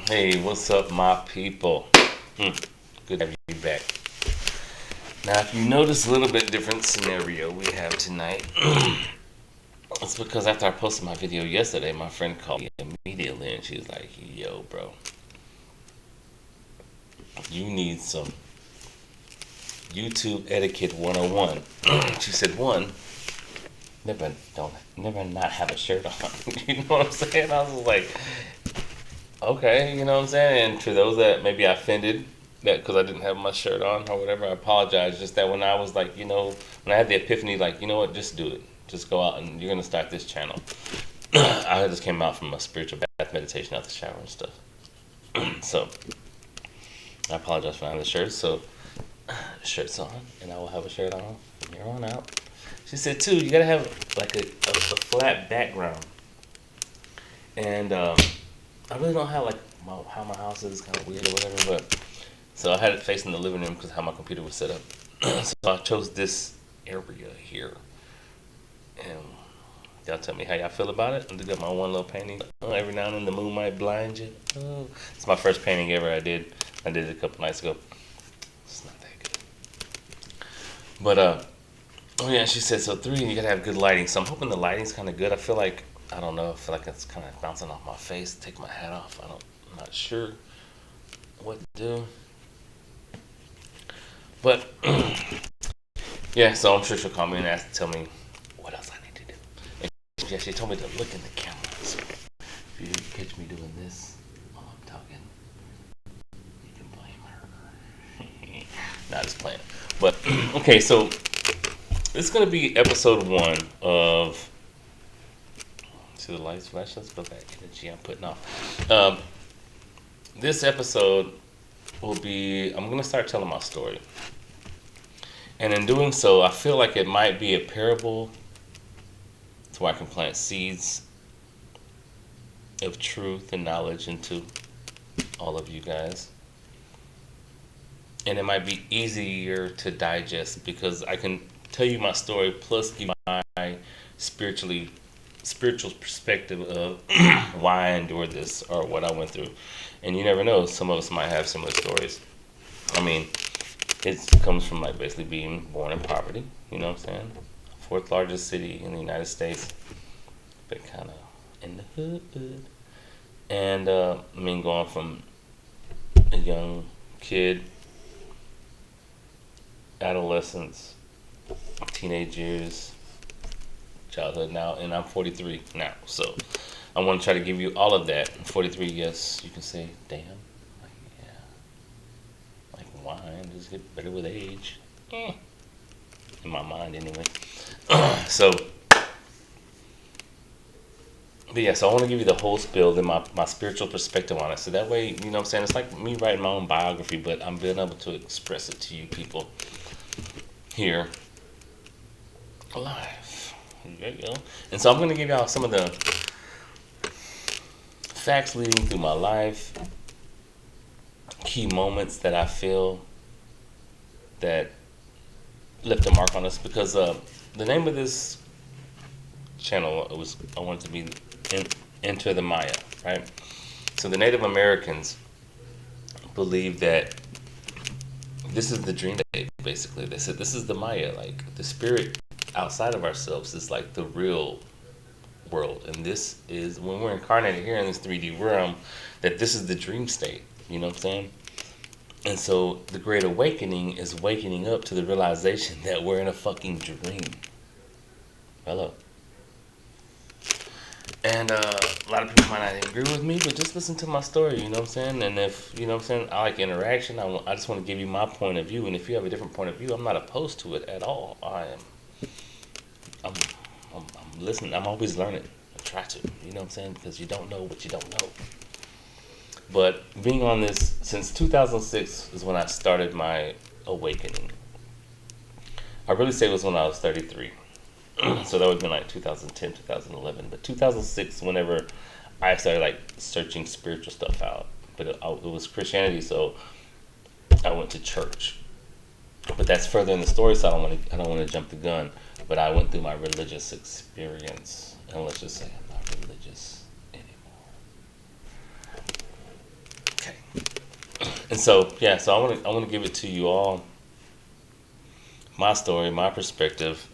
Hey, what's up, my people? Good to have you back. Now, if you notice a little bit different scenario we have tonight, it's because after I posted my video yesterday, my friend called me immediately and she was like, "Yo, bro, you need some YouTube etiquette 101." She said, "One, never not have a shirt on." You know what I'm saying? I was like, okay, you know what I'm saying? And to those that maybe I offended that because I didn't have my shirt on or whatever, I apologize. Just that when I was like, when I had the epiphany, like, you know what, just do it. Just go out and you're going to start this channel. I just came out from a spiritual bath meditation out the shower and stuff. So I apologize for not having the shirt. So shirt's on, and I will have a shirt on from here on out. She said, too, you got to have like a flat background. And I really don't have like how my house is kind of weird or whatever, but so I had it facing the living room because how my computer was set up. So I chose this area here, and y'all tell me how y'all feel about it. I got my one little painting. Every now and then the moon might blind you. Oh, it's my first painting ever. I did it a couple nights ago. It's not that good, but oh yeah. She said so. 3, you gotta have good lighting. So I'm hoping the lighting's kind of good. I feel like I don't know. I feel like it's kind of bouncing off my face. Take my hat off. I'm not sure what to do. But yeah, so I'm sure she'll call me and tell me what else I need to do. And yeah, she told me to look in the camera. So if you catch me doing this while I'm talking, you can blame her. Not just playing. But okay, so this is gonna be episode 1 of. See the lights flash? Let's put that energy I'm putting off. This episode will be. I'm gonna start telling my story. And in doing so, I feel like it might be a parable to where I can plant seeds of truth and knowledge into all of you guys. And it might be easier to digest because I can tell you my story plus give my spiritual perspective of why I endured this or what I went through. And you never know, some of us might have similar stories. I mean, it comes from like basically being born in poverty, you know what I'm saying? 4th largest city in the United States, but kind of in the hood. And I mean, going from a young kid, adolescence, teenage years, childhood now, and I'm 43 now. So I want to try to give you all of that. 43, yes, you can say, damn. Wine just get better with age. In my mind, anyway. So, but yeah, so I want to give you the whole spill and my spiritual perspective on it. So that way, you know what I'm saying? It's like me writing my own biography, but I'm being able to express it to you people here live. There you go. And so I'm going to give y'all some of the facts leading through my life, key moments that I feel that left a mark on us because the name of this channel I wanted to be Enter the Maya, right? So the Native Americans believe that this is the dream state, basically. They said this is the Maya, like the spirit outside of ourselves is like the real world, and this is when we're incarnated here in this 3D realm, that this is the dream state. You know what I'm saying? And so the Great Awakening is waking up to the realization that we're in a fucking dream. Hello. And a lot of people might not agree with me, but just listen to my story, you know what I'm saying? And if, you know what I'm saying, I like interaction. I just want to give you my point of view. And if you have a different point of view, I'm not opposed to it at all. I'm listening. I'm always learning. I try to, you know what I'm saying? Because you don't know what you don't know. But being on this since 2006 is when I started my awakening. I really say it was when I was 33. So that would have been like 2010, 2011. But 2006, whenever I started like searching spiritual stuff out. But it was Christianity, so I went to church. But that's further in the story, so I don't want to jump the gun. But I went through my religious experience, and let's just say I'm not religious anymore. And so yeah, so I want to give it to you all, my story, my perspective,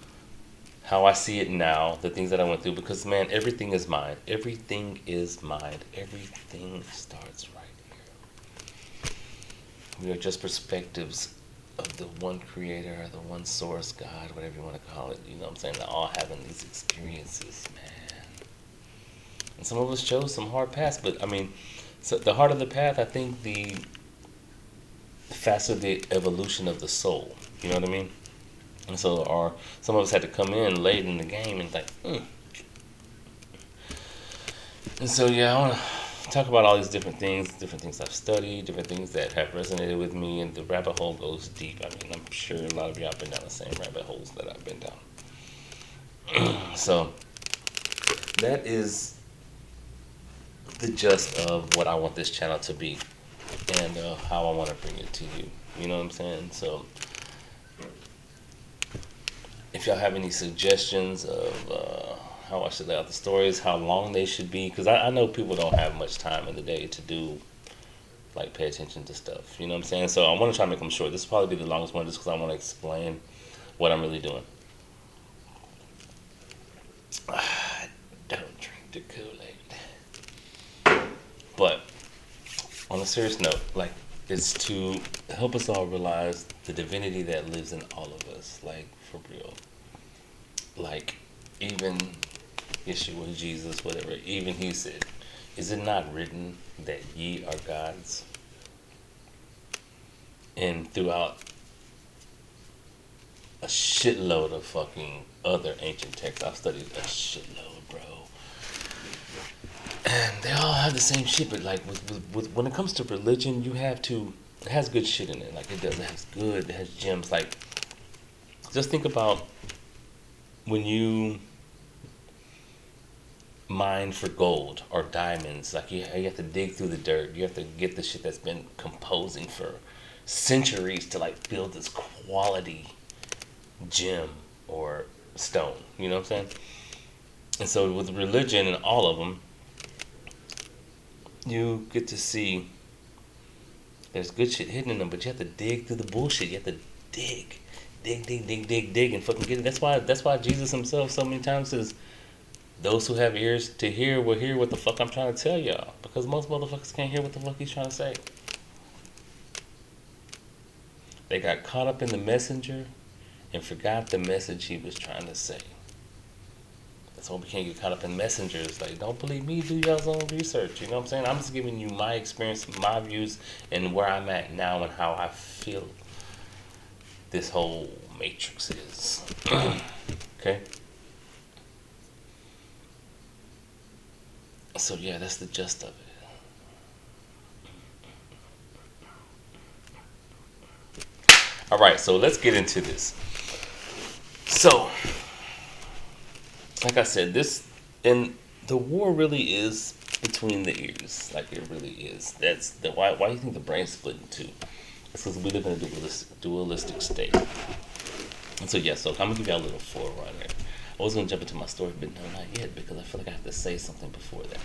how I see it now, the things that I went through, because man, everything is mine. Everything is mine. Everything starts right here. We are just perspectives of the one creator, the one source, God, whatever you want to call it. You know what I'm saying? They're all having these experiences, man. And some of us chose some hard paths, but I mean, so the harder the path, I think the faster the evolution of the soul. You know what I mean? And so, or some of us had to come in late in the game and like, And so, yeah, I want to talk about all these different things I've studied, different things that have resonated with me, and the rabbit hole goes deep. I mean, I'm sure a lot of y'all have been down the same rabbit holes that I've been down. So, that is the gist of what I want this channel to be, and how I want to bring it to you. You know what I'm saying? So, if y'all have any suggestions of how I should lay out the stories, how long they should be, because I know people don't have much time in the day to do, like, pay attention to stuff. You know what I'm saying? So I want to try to make them short. This will probably be the longest one just because I want to explain what I'm really doing. Don't drink the Kool-Aid. But on a serious note, like, it's to help us all realize the divinity that lives in all of us, like, for real. Like, even Yeshua, Jesus, whatever, even he said, is it not written that ye are gods? And throughout a shitload of fucking other ancient texts, I've studied a shitload, bro. And they all have the same shit, but like with when it comes to religion, you have to, it has good shit in it. Like it does, it has gems. Like, just think about when you mine for gold or diamonds. Like you have to dig through the dirt. You have to get the shit that's been composing for centuries to like build this quality gem or stone. You know what I'm saying? And so with religion and all of them, you get to see there's good shit hidden in them, but you have to dig through the bullshit. You have to dig, and fucking get it. That's why Jesus himself so many times says, "Those who have ears to hear will hear what the fuck I'm trying to tell y'all," because most motherfuckers can't hear what the fuck he's trying to say. They got caught up in the messenger and forgot the message he was trying to say. That's why we can't get caught up in messengers. Like, don't believe me, do y'all's own research. You know what I'm saying? I'm just giving you my experience, my views, and where I'm at now and how I feel this whole matrix is. Okay? So yeah, that's the gist of it. Alright, so let's get into this. So, like I said, and the war really is between the ears. Like, it really is. That's the why do you think the brain's split in two? It's because we live in a dualistic state. And so yeah, so I'm gonna give you a little forerunner. I was gonna jump into my story, but no, not yet, because I feel like I have to say something before that.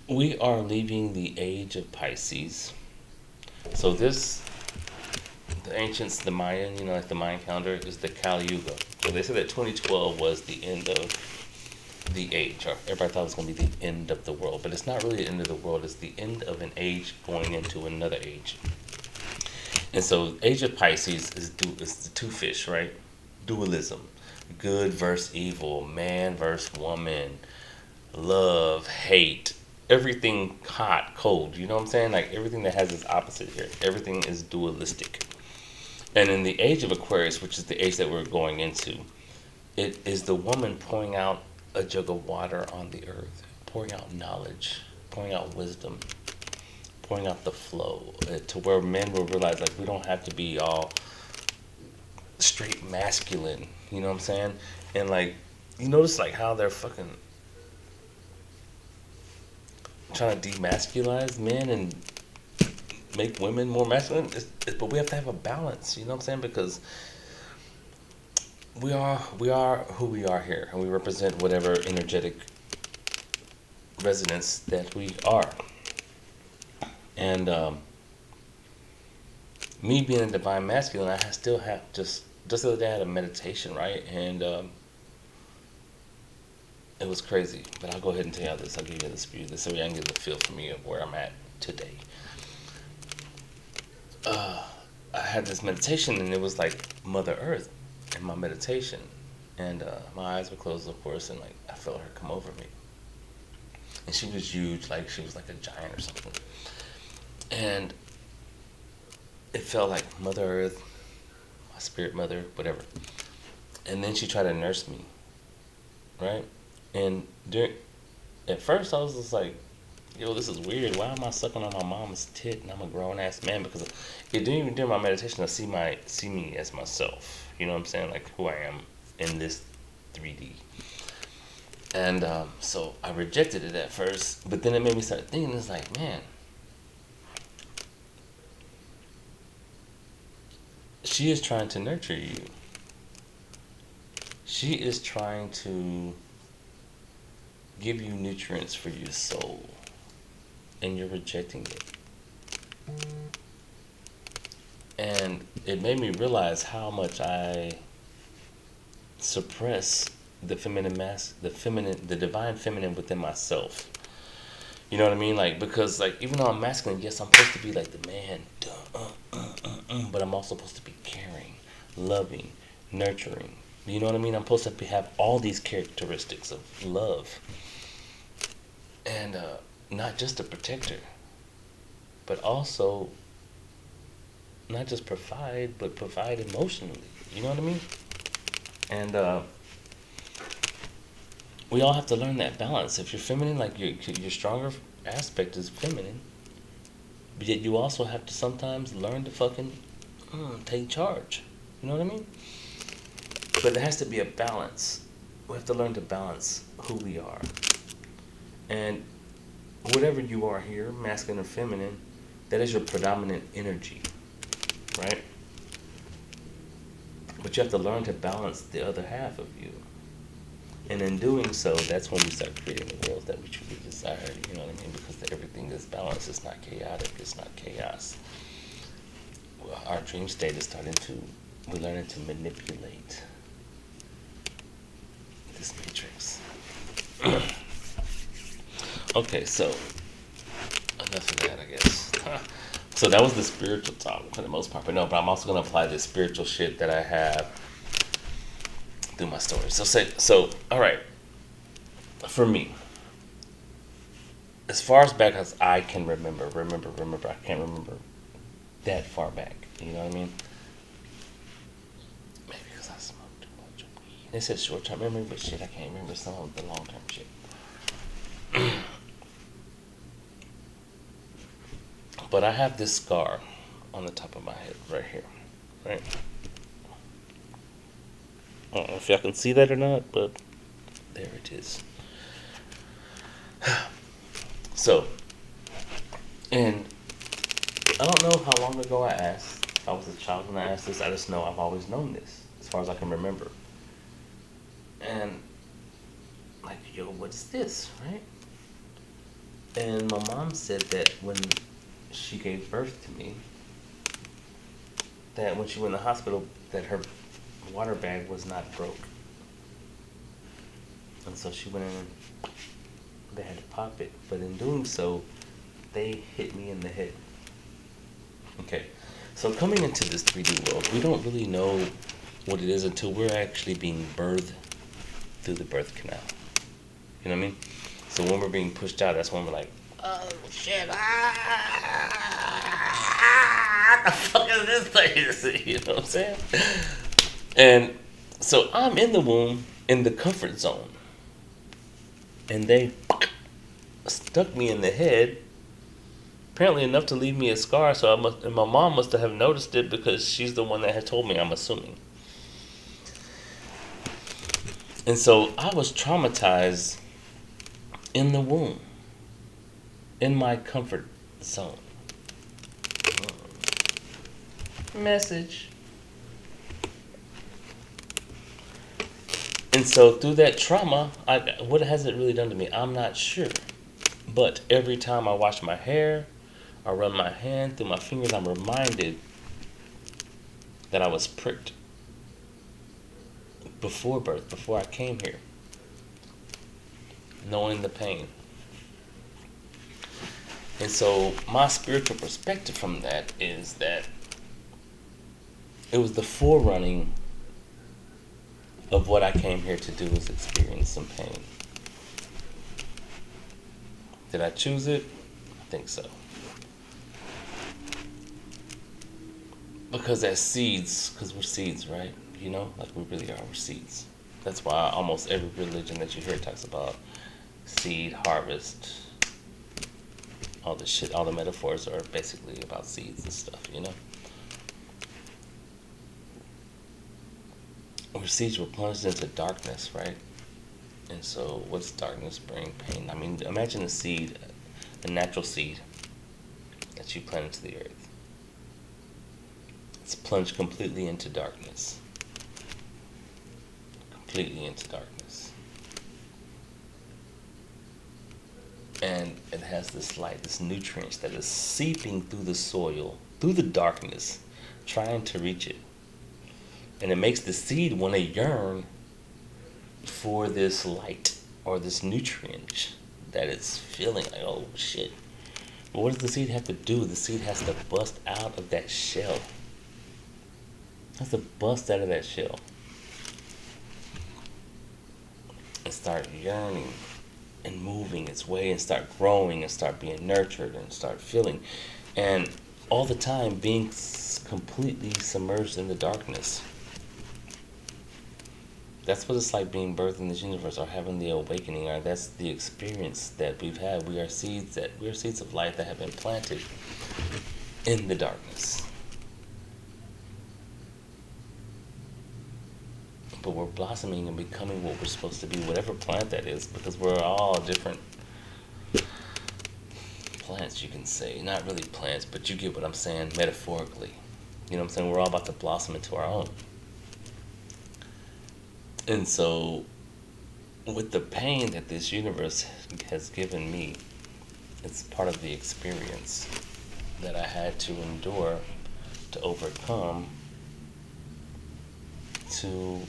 We are leaving the age of Pisces. So the ancients, the Mayan, like the Mayan calendar, is the Kali Yuga. So they said that 2012 was the end of the age, or everybody thought it was going to be the end of the world, but it's not really the end of the world. It's the end of an age going into another age. And so, age of Pisces is the two fish, right? Dualism, good versus evil, man versus woman, love, hate, everything hot, cold. You know what I'm saying? Like everything that has its opposite here. Everything is dualistic. And in the age of Aquarius, which is the age that we're going into, it is the woman pouring out a jug of water on the earth, pouring out knowledge, pouring out wisdom, pouring out the flow, to where men will realize, like, we don't have to be all straight masculine, you know what I'm saying? And, like, you notice, like, how they're fucking trying to demasculize men and make women more masculine, but we have to have a balance, you know what I'm saying? Because we are who we are here, and we represent whatever energetic resonance that we are. And me being a divine masculine, still have just the other day I had a meditation, right? And it was crazy. But I'll go ahead and tell you this. I'll give you this so you can get the feel for me of where I'm at today. I had this meditation, and it was like Mother Earth in my meditation, and my eyes were closed, of course, and like I felt her come over me, and she was huge, like she was like a giant or something, and it felt like Mother Earth, my spirit mother, whatever, and then she tried to nurse me, right, and at first I was just like, yo, this is weird. Why am I sucking on my mom's tit and I'm a grown ass man? Because it didn't even during my meditation to see me as myself. You know what I'm saying? Like who I am in this 3D. And so I rejected it at first, but then it made me start thinking. It's like, man, she is trying to nurture you. She is trying to give you nutrients for your soul, and you're rejecting it. And it made me realize how much I suppress the the divine feminine within myself. You know what I mean? Like, because like even though I'm masculine, yes, I'm supposed to be like the man, but I'm also supposed to be caring, loving, nurturing. You know what I mean? I'm supposed to have all these characteristics of love, and not just a protector, but also not just provide, but provide emotionally. You know what I mean? And we all have to learn that balance. If you're feminine, like your stronger aspect is feminine, but yet you also have to sometimes learn to fucking take charge. You know what I mean? But there has to be a balance. We have to learn to balance who we are. And whatever you are here, masculine or feminine, that is your predominant energy, right? But you have to learn to balance the other half of you. And in doing so, that's when we start creating the world that we truly desire, you know what I mean? Because everything is balanced, it's not chaotic, it's not chaos. Well, our dream state is we're learning to manipulate this matrix. Okay, so enough of that, I guess. So that was the spiritual talk for the most part. But I'm also going to apply this spiritual shit that I have through my story. So all right. For me, as far as back as I can remember, I can't remember that far back. You know what I mean? Maybe because I smoked too much weed. They said short-term memory, but shit, I can't remember some of the long-term shit. But I have this scar on the top of my head, right here, right? I don't know if y'all can see that or not, but there it is. So, and I don't know how long ago I asked. If I was a child when I asked this, I just know I've always known this, as far as I can remember. And, like, yo, what is this, right? And my mom said that when she gave birth to me, that when she went to the hospital, that her water bag was not broke. And so she went in and they had to pop it. But in doing so, they hit me in the head. Okay, so coming into this 3D world, we don't really know what it is until we're actually being birthed through the birth canal. You know what I mean? So when we're being pushed out, that's when we're like, oh shit, what the fuck is this place? You know what I'm saying? And so I'm in the womb, in the comfort zone. And they stuck me in the head, apparently enough to leave me a scar, and my mom must have noticed it because she's the one that had told me, I'm assuming. And so I was traumatized in the womb, in my comfort zone. Message. And so through that trauma, what has it really done to me? I'm not sure. But every time I wash my hair, I run my hand through my fingers, I'm reminded that I was pricked before birth, before I came here, knowing the pain. And so my spiritual perspective from that is that it was the forerunning of what I came here to do, is experience some pain. Did I choose it? I think so. Because as seeds, because we're seeds, right? You know, like we really are, we're seeds. That's why almost every religion that you hear talks about seed, harvest, all the shit, all the metaphors are basically about seeds and stuff, you know? We're seeds, we're plunged into darkness, right? And so what's darkness bring? Pain. I mean, imagine a seed, a natural seed that you plant into the earth. It's plunged completely into darkness. Completely into darkness. And it has this light, this nutrients that is seeping through the soil, through the darkness, trying to reach it. And it makes the seed want to yearn for this light or this nutrient that it's feeling like, oh shit. But what does the seed have to do? The seed has to bust out of that shell. It has to bust out of that shell and start yearning and moving its way and start growing and start being nurtured and start feeling. And all the time being completely submerged in the darkness. That's what it's like being birthed in this universe, or having the awakening, or that's the experience that we've had. We are seeds of light that have been planted in the darkness. But we're blossoming and becoming what we're supposed to be, whatever plant that is, because we're all different plants, you can say. Not really plants, but you get what I'm saying metaphorically. You know what I'm saying? We're all about to blossom into our own. And so, with the pain that this universe has given me, it's part of the experience that I had to endure, to overcome, to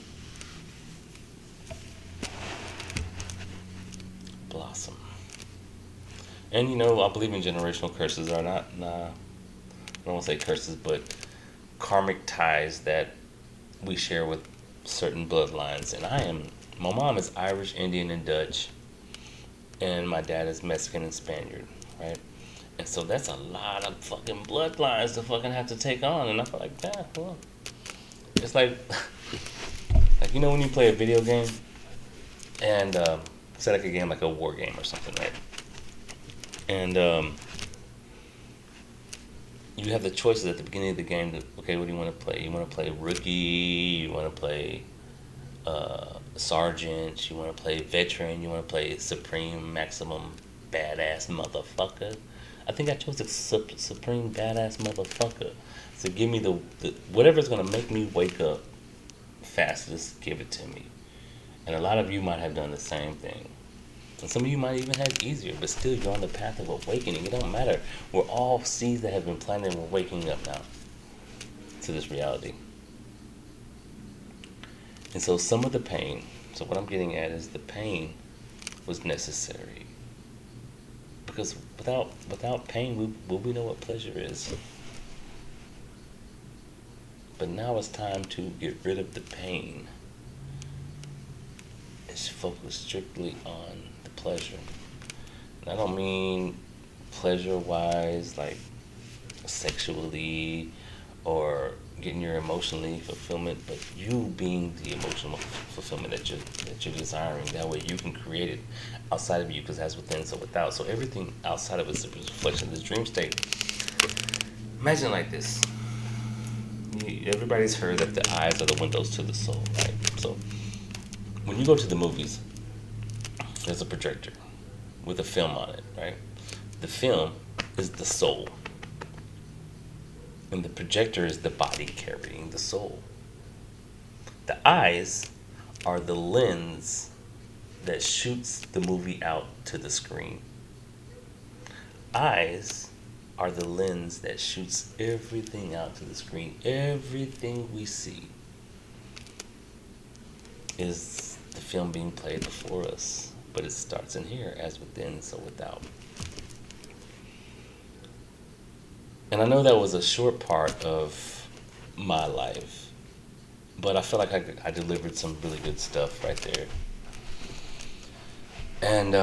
blossom. And you know, I believe in generational curses, are not, I don't want to say curses, but karmic ties that we share with certain bloodlines. And my mom is Irish, Indian, and Dutch, and my dad is Mexican and Spaniard, right? And so that's a lot of fucking bloodlines to fucking have to take on. And I feel like, yeah, well, it's like you know when you play a video game, and say like a game like a war game or something, right? And you have the choices at the beginning of the game that, okay, what do you want to play? You want to play rookie, you want to play sergeant, you want to play veteran, you want to play supreme, maximum, badass motherfucker. I think I chose the supreme badass motherfucker. So give me the whatever's going to make me wake up fastest, give it to me. And a lot of you might have done the same thing. And some of you might even have it easier, but still you're on the path of awakening. It don't matter. We're all seeds that have been planted, and we're waking up now to this reality. And so some of the pain, so what I'm getting at is the pain was necessary. Because without pain, will we know what pleasure is? But now it's time to get rid of the pain. It's focused strictly on the pleasure. And I don't mean pleasure-wise, like sexually or getting your emotionally fulfillment, but you being the emotional fulfillment that you're desiring. That way you can create it outside of you, because that's within, so without. So everything outside of it is a reflection of this dream state. Imagine like this. Everybody's heard that the eyes are the windows to the soul, right? So when you go to the movies, there's a projector with a film on it, right? The film is the soul. And the projector is the body carrying the soul. The eyes are the lens that shoots the movie out to the screen. Eyes are the lens that shoots everything out to the screen. Everything we see is the film being played before us, but it starts in here, as within, so without. And I know that was a short part of my life, but I feel like I delivered some really good stuff right there. And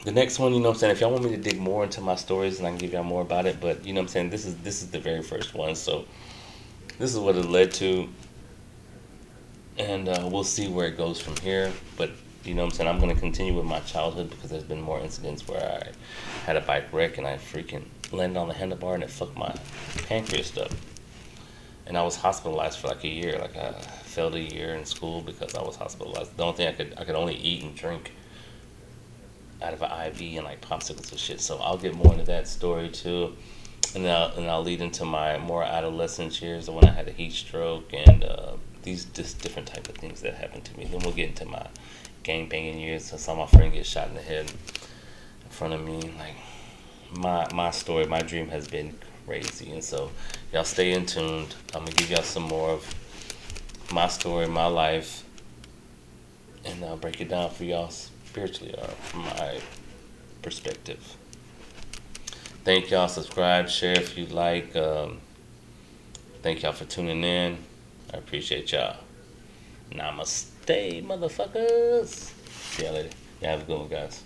the next one, you know what I'm saying, if y'all want me to dig more into my stories, and I can give y'all more about it, but you know what I'm saying, this is the very first one, so this is what it led to, and we'll see where it goes from here. But you know what I'm saying, I'm going to continue with my childhood because there's been more incidents where I had a bike wreck and I freaking landed on the handlebar and it fucked my pancreas up. And I was hospitalized for like a year. Like I failed a year in school because I was hospitalized. The only thing I could only eat and drink out of an IV and like popsicles and shit. So I'll get more into that story too, and I'll lead into my more adolescence years when I had a heat stroke and these just different type of things that happened to me. Then we'll get into my gang banging years. So I saw my friend get shot in the head in front of me. Like my story, my dream has been crazy, and so y'all stay in tuned. I'm gonna give y'all some more of my story, my life, and I'll break it down for y'all spiritually or from my perspective. Thank y'all. Subscribe, share if you like. Thank y'all for tuning in. I appreciate y'all. Namaste, motherfuckers. See y'all later. Y'all have a good one, guys.